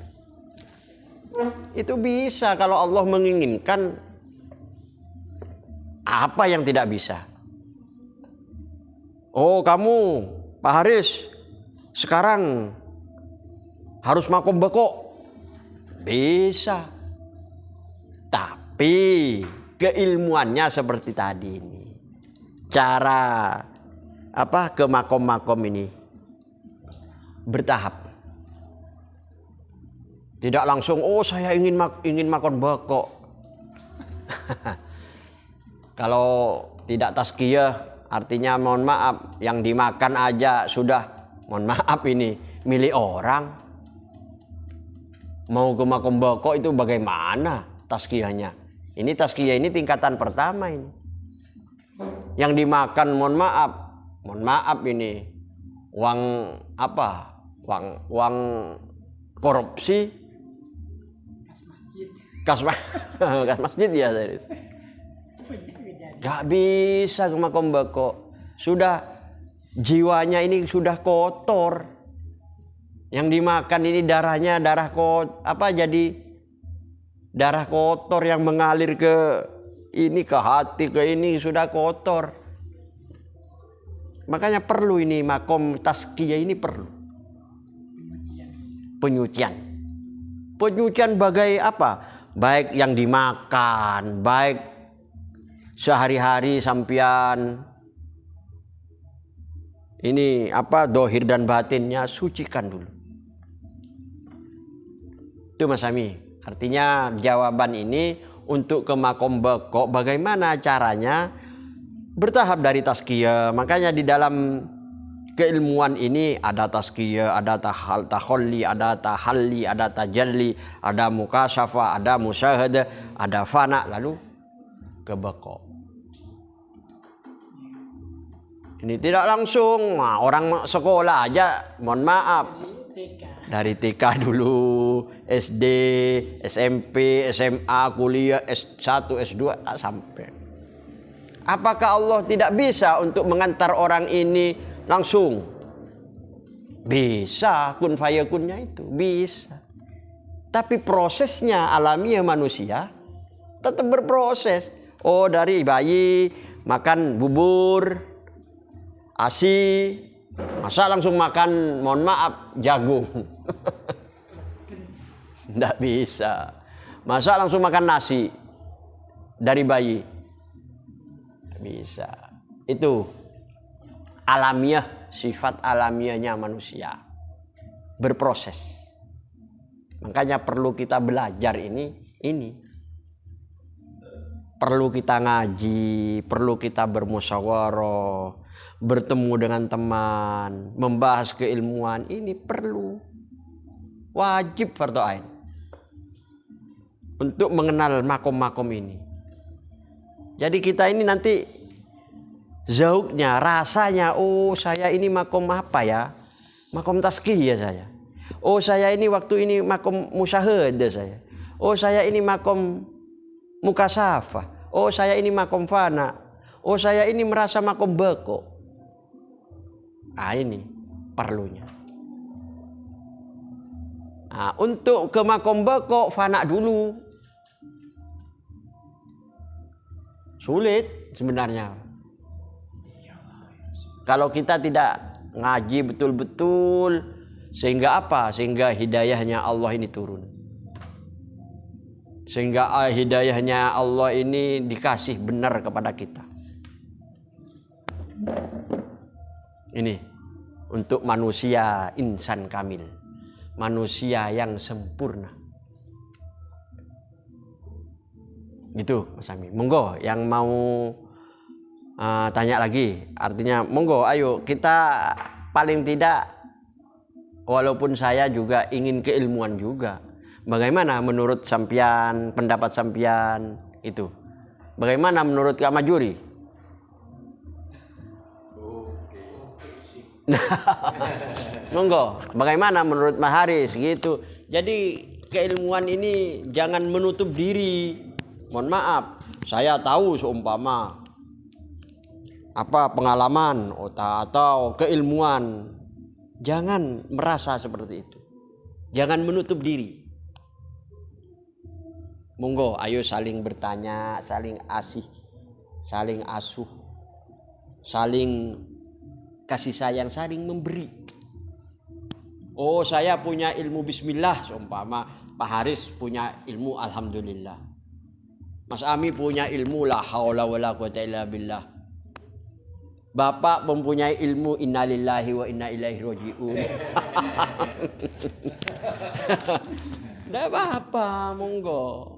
Speaker 1: Itu bisa kalau Allah menginginkan. Apa yang tidak bisa? Oh, kamu Pak Haris sekarang harus makom bako. Bisa. Tapi keilmuannya seperti tadi ini. Cara apa ke makom-makom ini bertahap. Tidak langsung oh saya ingin makom bako. Kalau tidak tazkiyah artinya mohon maaf yang dimakan aja sudah mohon maaf ini milik orang. Mau ke makom bako itu bagaimana tazkiyahnya? Ini tazkiyah ini tingkatan pertama ini. Yang dimakan mohon maaf ini uang apa? Uang korupsi. Kas masjid ya serius. Gak bisa ke makom bako. Sudah jiwanya ini sudah kotor. Yang dimakan ini darahnya darah jadi darah kotor yang mengalir ke ini ke hati ke ini sudah kotor. Makanya perlu ini makom tazkiyah ini perlu. Penyucian. Penyucian bagai apa? Baik yang dimakan, baik sehari-hari sampian ini apa dohir dan batinnya sucikan dulu. Itu Mas Ami. Artinya jawaban ini untuk ke makom bako bagaimana caranya bertahap dari tazkiyah. Makanya di dalam keilmuan ini ada tazkiyah, ada tahalli, ada tahalli, ada tajalli, ada mukasyafa, ada musyahadah, ada fana, lalu ke bako. Ini tidak langsung, nah, orang sekolah aja, mohon maaf. Dari TK dulu, SD, SMP, SMA, kuliah, S1, S2, sampai. Apakah Allah tidak bisa untuk mengantar orang ini langsung? Bisa, kun fayakunnya itu, bisa. Tapi prosesnya alamiah manusia tetap berproses. Oh, dari bayi makan bubur, ASI, masa langsung makan mohon maaf jagung. Tidak bisa. Masa langsung makan nasi dari bayi? Tidak bisa. Itu alamiah, sifat alamiahnya manusia berproses. Makanya perlu kita belajar ini. Perlu kita ngaji, perlu kita bermusyawarah, bertemu dengan teman, membahas keilmuan, ini perlu. Wajib fardhu ain. Untuk mengenal makom-makom ini. Jadi kita ini nanti zauknya, rasanya, oh saya ini makom apa ya? Makom tazkiyah saya. Oh saya ini waktu ini makom musyahadah saya. Oh saya ini makom mukasafah. Oh saya ini makom fana. Oh saya ini merasa makom bako. Nah ini perlunya. Nah, untuk ke makom bako fana dulu. Sulit sebenarnya. Kalau kita tidak ngaji betul-betul, sehingga apa? Sehingga hidayahnya Allah ini turun. Sehingga hidayahnya Allah ini dikasih benar kepada kita. Ini untuk manusia insan kamil. manusia yang sempurna. Gitu Mas Ami. Monggo yang mau tanya lagi, artinya monggo ayo kita paling tidak, walaupun saya juga ingin keilmuan juga. Bagaimana menurut sampian, pendapat sampian itu? Bagaimana menurut Kak Majuri? Monggo, bagaimana menurut Mas Haris gitu. Jadi keilmuan ini jangan menutup diri. Mohon maaf, saya tahu seumpama apa pengalaman atau keilmuan. Jangan merasa seperti itu. Jangan menutup diri. Monggo, ayo saling bertanya, saling asih, saling asuh, saling kasih sayang, saling memberi. Oh, saya punya ilmu bismillah, seumpama Pak Haris punya ilmu alhamdulillah. Mas Ami punya ilmu la haula wala quwata illa billah. Bapak mempunyai ilmu innalillahi wa inna ilaihi rajiun. Tidak apa-apa, monggo.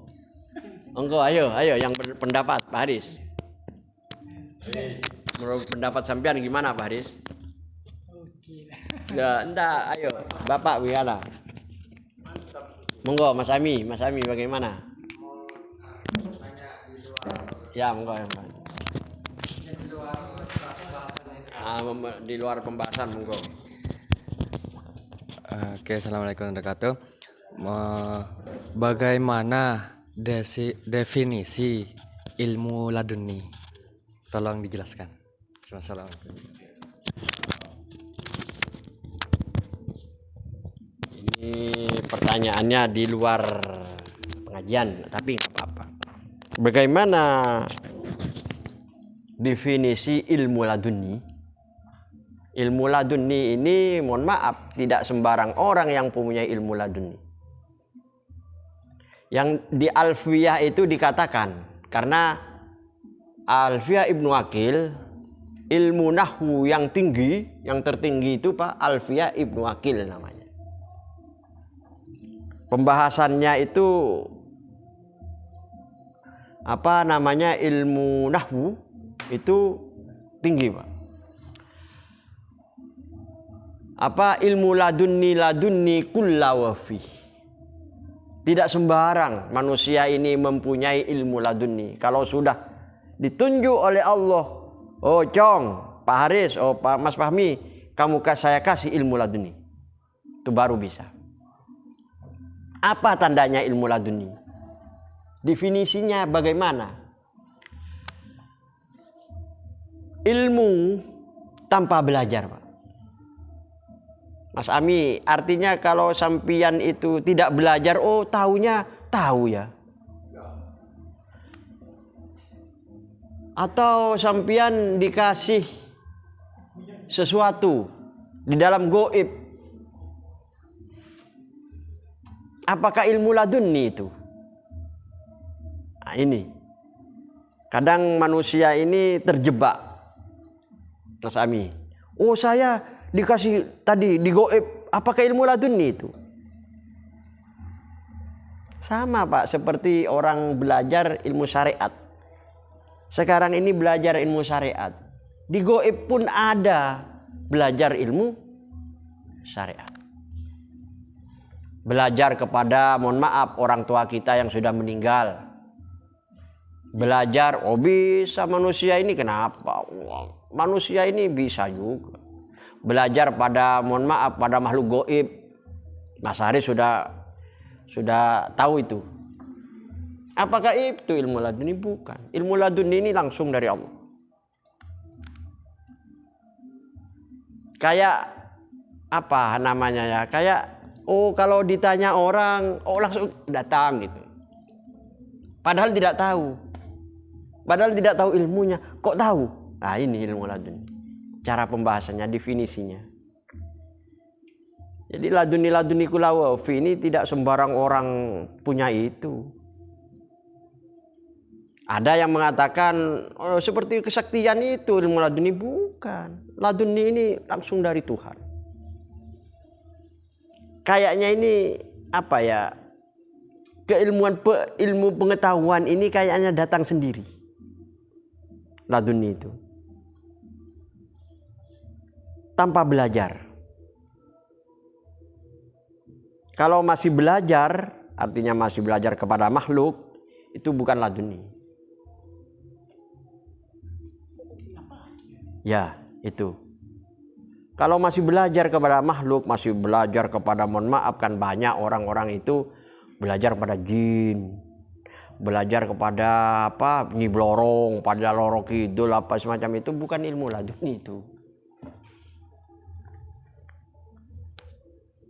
Speaker 1: Monggo, ayo yang berpendapat Pak Haris. Menurut pendapat sampean gimana Pak Haris? Enggak, ayo Bapak gimana? Monggo Mas Ami bagaimana? Ya, monggo ya. Di luar pembahasan monggo.
Speaker 4: Oke, assalamualaikum warahmatullahi wabarakatuh. Bagaimana definisi ilmu laduni? Tolong dijelaskan. Assalamualaikum.
Speaker 1: Ini pertanyaannya di luar pengajian, tapi nggak apa-apa. Bagaimana definisi ilmu laduni? Ilmu laduni ini, mohon maaf, tidak sembarang orang yang punya ilmu laduni. Yang di Alfiyah itu dikatakan, karena Alfiyah Ibnu Aqil, ilmu nahwu yang tinggi, yang tertinggi itu Pak Alfiyah Ibnu Aqil namanya. Pembahasannya itu apa namanya, ilmu nahwu itu tinggi Pak. Apa ilmu ladunni kulla wafi. Tidak sembarang manusia ini mempunyai ilmu ladunni. Kalau sudah ditunjuk oleh Allah, oh Cong, Pak Haris, oh Pak Mas Fahmi, saya kasih ilmu ladunni, itu baru bisa. Apa tandanya ilmu ladunni? Definisinya bagaimana? Ilmu tanpa belajar Pak. Mas Ami, artinya kalau sampian itu tidak belajar, oh taunya tahu ya. Atau sampian dikasih sesuatu di dalam goib. Apakah ilmu laduni itu? Nah, ini. Kadang manusia ini terjebak. Mas Ami. Oh saya dikasih tadi di goib, apakah ilmu laduni itu? Sama Pak, seperti orang belajar ilmu syariat. Sekarang ini belajar ilmu syariat. Di goib pun ada belajar ilmu syariat. Belajar kepada, mohon maaf, orang tua kita yang sudah meninggal. Belajar, oh bisa manusia ini, kenapa? Manusia ini bisa juga. Belajar pada, mohon maaf, pada makhluk goib. Mas Haris sudah tahu itu. Apakah itu ilmu laduni? Bukan. Ilmu laduni ini langsung dari Allah. Kayak apa namanya ya? Kayak oh kalau ditanya orang, oh langsung datang gitu. Padahal tidak tahu. Padahal tidak tahu ilmunya. Kok tahu? Nah ini ilmu laduni. Cara pembahasannya, definisinya. Jadi laduni kulla wafi ini tidak sembarang orang punya itu. Ada yang mengatakan oh, seperti kesaktian itu ilmu laduni, bukan. Laduni ini langsung dari Tuhan. kayaknya ini apa ya, ilmu pengetahuan ini kayaknya datang sendiri. Laduni itu tanpa belajar. Kalau masih belajar, artinya masih belajar kepada makhluk, itu bukan laduni. Ya, itu. Kalau masih belajar kepada makhluk, masih belajar kepada, mohon maaf, kan banyak orang-orang itu belajar pada jin, belajar kepada apa, Nyi Blorong, pada Loro Kidul, apa semacam itu, bukan ilmu laduni itu.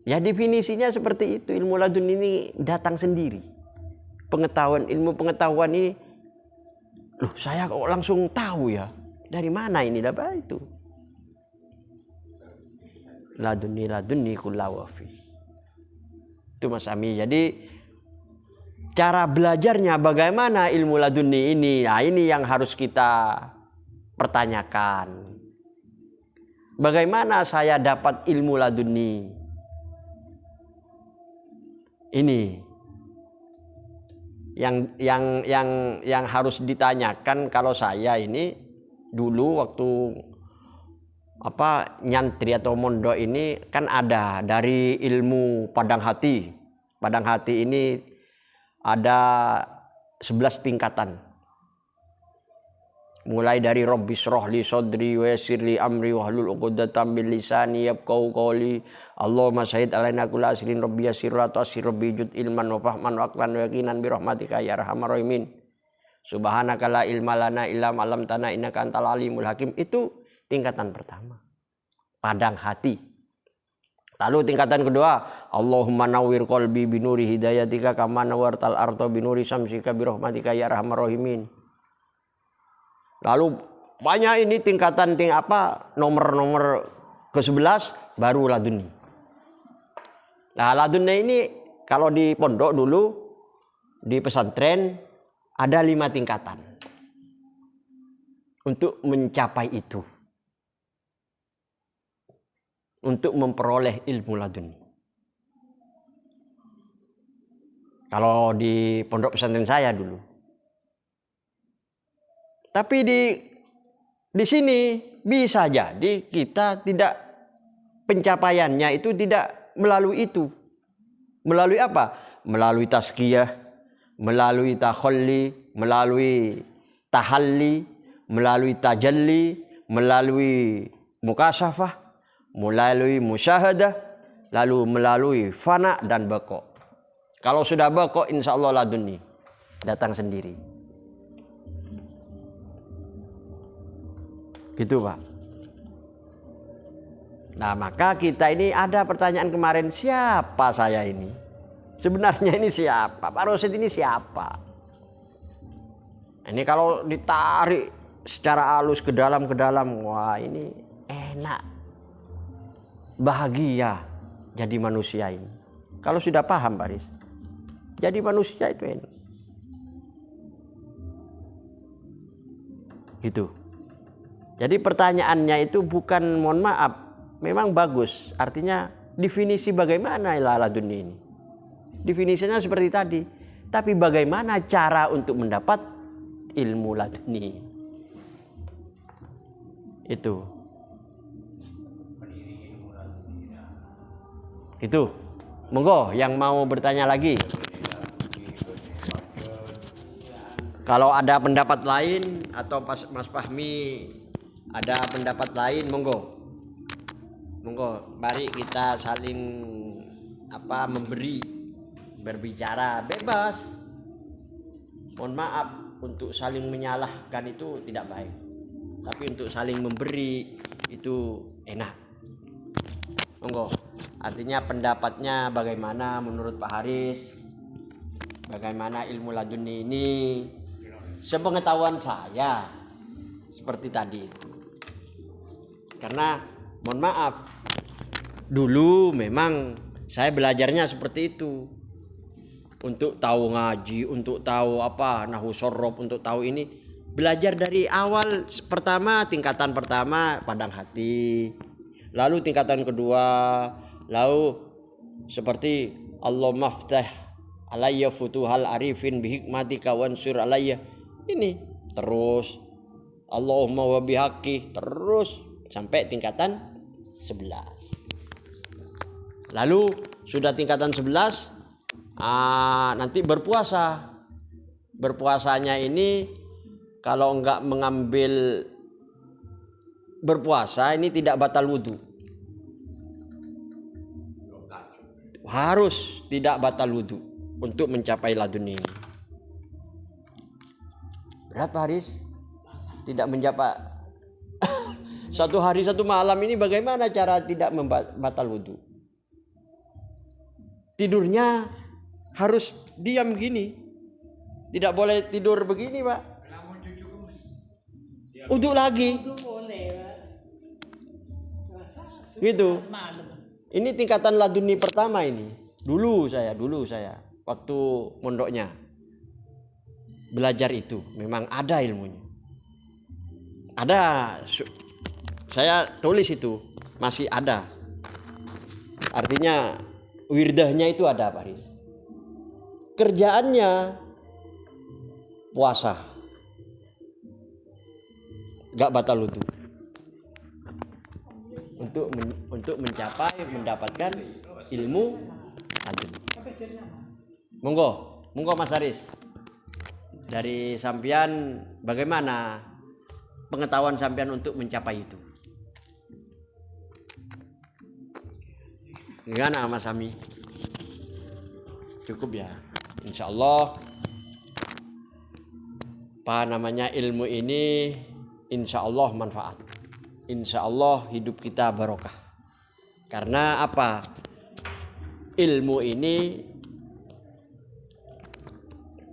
Speaker 1: Ya definisinya seperti itu, ilmu laduni ini datang sendiri. Ilmu pengetahuan ini, loh saya kok langsung tahu ya, dari mana ini dapat itu? Laduni kullawafi. Itu Mas Ami. Jadi cara belajarnya bagaimana ilmu laduni ini? Nah ini yang harus kita pertanyakan. Bagaimana saya dapat ilmu laduni? Ini yang harus ditanyakan. Kalau saya ini dulu waktu nyantri atau mondok ini kan ada dari ilmu padang hati. Padang hati ini ada 11 tingkatan. Mulai dari Rabbi shrahli sadri wa yassirli amri wahlul 'uqdatam min lisani yafqahu qawli. Allahumma syahid alaina kulla asrin rabbi yassir la tu'assir rabbi jud ilman wa fahman wa aqlan wa yaqinan bi rahmatika ya arhamar rahimin. Subhanaka la ilma lana illa ma 'allamtana innaka antal alimul hakim. Itu tingkatan pertama. Padang hati. Lalu tingkatan kedua, Allahumma nawwir qalbi binuri hidayatika kama nawwartal arda binuri syamsika bi rahmatika ya arhamar rahimin. Lalu banyak ini tingkatan nomor ke-11 baru laduni. Nah laduni ini kalau di pondok dulu, di pesantren ada 5 tingkatan untuk mencapai itu, untuk memperoleh ilmu laduni. Kalau di pondok pesantren saya dulu. Tapi di sini bisa jadi kita tidak, pencapaiannya itu tidak melalui itu. Melalui apa? Melalui tazkiyah, melalui takhalli, melalui tahalli, melalui tajalli, melalui mukasyafah, melalui musyahadah, lalu melalui fana dan baqa. Kalau sudah baqa, insya Allah laduni datang sendiri. Gitu Pak. Nah maka kita ini ada pertanyaan kemarin, siapa saya ini? Sebenarnya ini siapa? Pak Rosid ini siapa? Ini kalau ditarik secara halus ke dalam, wah ini enak, bahagia jadi manusia ini. Kalau sudah paham Pak Riz, jadi manusia itu enak. Gitu. Jadi pertanyaannya itu bukan, mohon maaf, memang bagus. Artinya definisi bagaimana laduni ini. Definisinya seperti tadi. Tapi bagaimana cara untuk mendapat ilmu laduni. Itu. Itu. Monggo yang mau bertanya lagi. Kalau ada pendapat lain atau Mas Fahmi ada pendapat lain, monggo, mari kita saling berbicara bebas. Mohon maaf, untuk saling menyalahkan itu tidak baik, tapi untuk saling memberi itu enak. Monggo, artinya pendapatnya bagaimana menurut Pak Haris, bagaimana ilmu laduni ini, sepengetahuan saya seperti tadi itu. Karena mohon maaf, dulu memang saya belajarnya seperti itu. Untuk tahu ngaji, untuk tahu nahwu shorof, untuk tahu ini, belajar dari awal. Tingkatan pertama padang hati, lalu tingkatan kedua, lalu Seperti Allah maftah alayya futuhal arifin bihikmatika wansur alayya. Ini terus Allahumma wa bihaqqi terus sampai tingkatan 11. Lalu sudah tingkatan 11 nanti berpuasa. Berpuasanya ini kalau enggak mengambil berpuasa ini tidak batal wudhu. Harus tidak batal wudhu untuk mencapai laduni ini. Berat Pak Haris? Tidak mencapai satu hari satu malam ini bagaimana cara tidak batal wudhu? Tidurnya harus diam gini. Tidak boleh tidur begini Pak. Wudhu lagi. Gitu. Ini tingkatan laduni pertama ini. Dulu saya waktu mondoknya belajar itu memang ada ilmunya. Ada, saya tulis itu masih ada. Artinya wirdahnya itu ada Pak Riz. Kerjaannya puasa, gak batal wudhu. Untuk mencapai mendapatkan ilmu laduni. Monggo Mas Haris. Dari sampean bagaimana pengetahuan sampean untuk mencapai itu? Gimana Mas Ami? Cukup ya. Insya Allah ilmu ini insya Allah manfaat. Insya Allah hidup kita barokah. Karena apa? Ilmu ini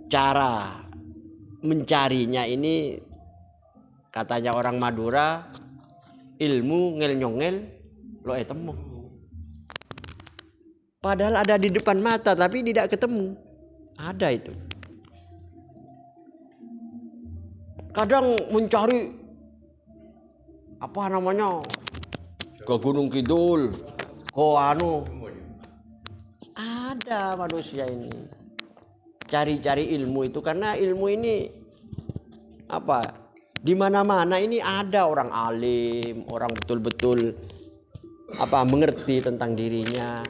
Speaker 1: cara mencarinya ini katanya orang Madura, ilmu ngel nyongel lo temu. Padahal ada di depan mata tapi tidak ketemu. Ada itu. Kadang mencari apa namanya ke Gunung Kidul, ada manusia ini cari-cari ilmu itu karena ilmu ini apa di mana-mana ini ada orang alim, orang betul-betul mengerti tentang dirinya.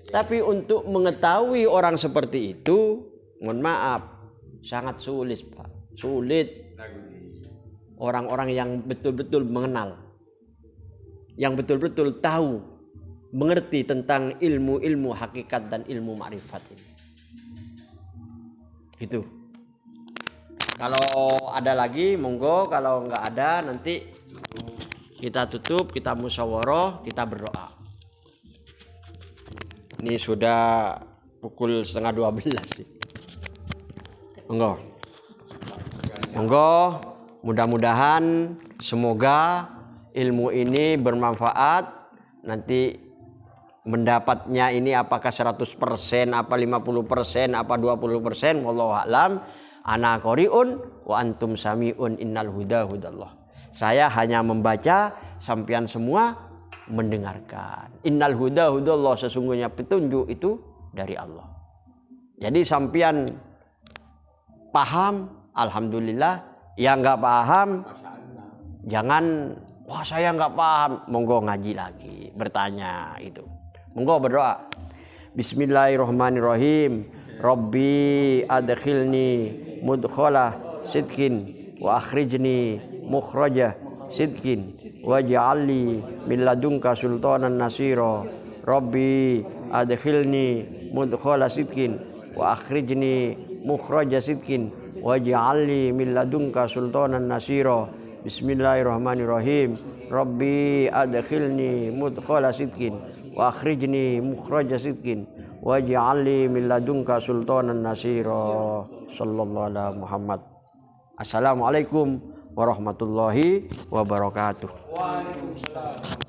Speaker 1: Tapi untuk mengetahui orang seperti itu, mohon maaf, sangat sulit Pak, sulit. Orang-orang yang betul-betul mengenal, yang betul-betul tahu, mengerti tentang ilmu-ilmu hakikat dan ilmu ma'rifat ini. Gitu. Kalau ada lagi monggo, kalau nggak ada nanti kita tutup, kita musyawarah, kita berdoa. Ini sudah pukul 11:30 sih. Monggo. Mudah-mudahan semoga ilmu ini bermanfaat. Nanti mendapatnya ini apakah 100%, apa 50%, apa 20%, wallahu a'lam. Ana qari'un wa antum sami'un, innal huda hudallah. Saya hanya membaca, sampean semua mendengarkan. Innal huda hudallah, sesungguhnya petunjuk itu dari Allah. Jadi sampean paham, alhamdulillah. Yang nggak paham, jangan wah saya nggak paham, monggo ngaji lagi, bertanya itu. Monggo berdoa. Bismillahirrahmanirrahim. Rabbi adkhilni mudkhala sidqin wa akhrijni mukhraja sidqin waj'alni min ladunka sultanan nasira. Rabbi adkhilni mudkhala sidqin wa akhrijni mukhraja sidqin waj'alni min ladunka sultanan nasira. Bismillahirrahmanirrahim. Rabbi adkhilni mudkhala sidqin wa akhrijni mukhraja sidqin waj'alni min ladunka sultanan nasira. Sallallahu ala Muhammad. Assalamualaikum warahmatullahi wabarakatuh. Waalaikumsalam.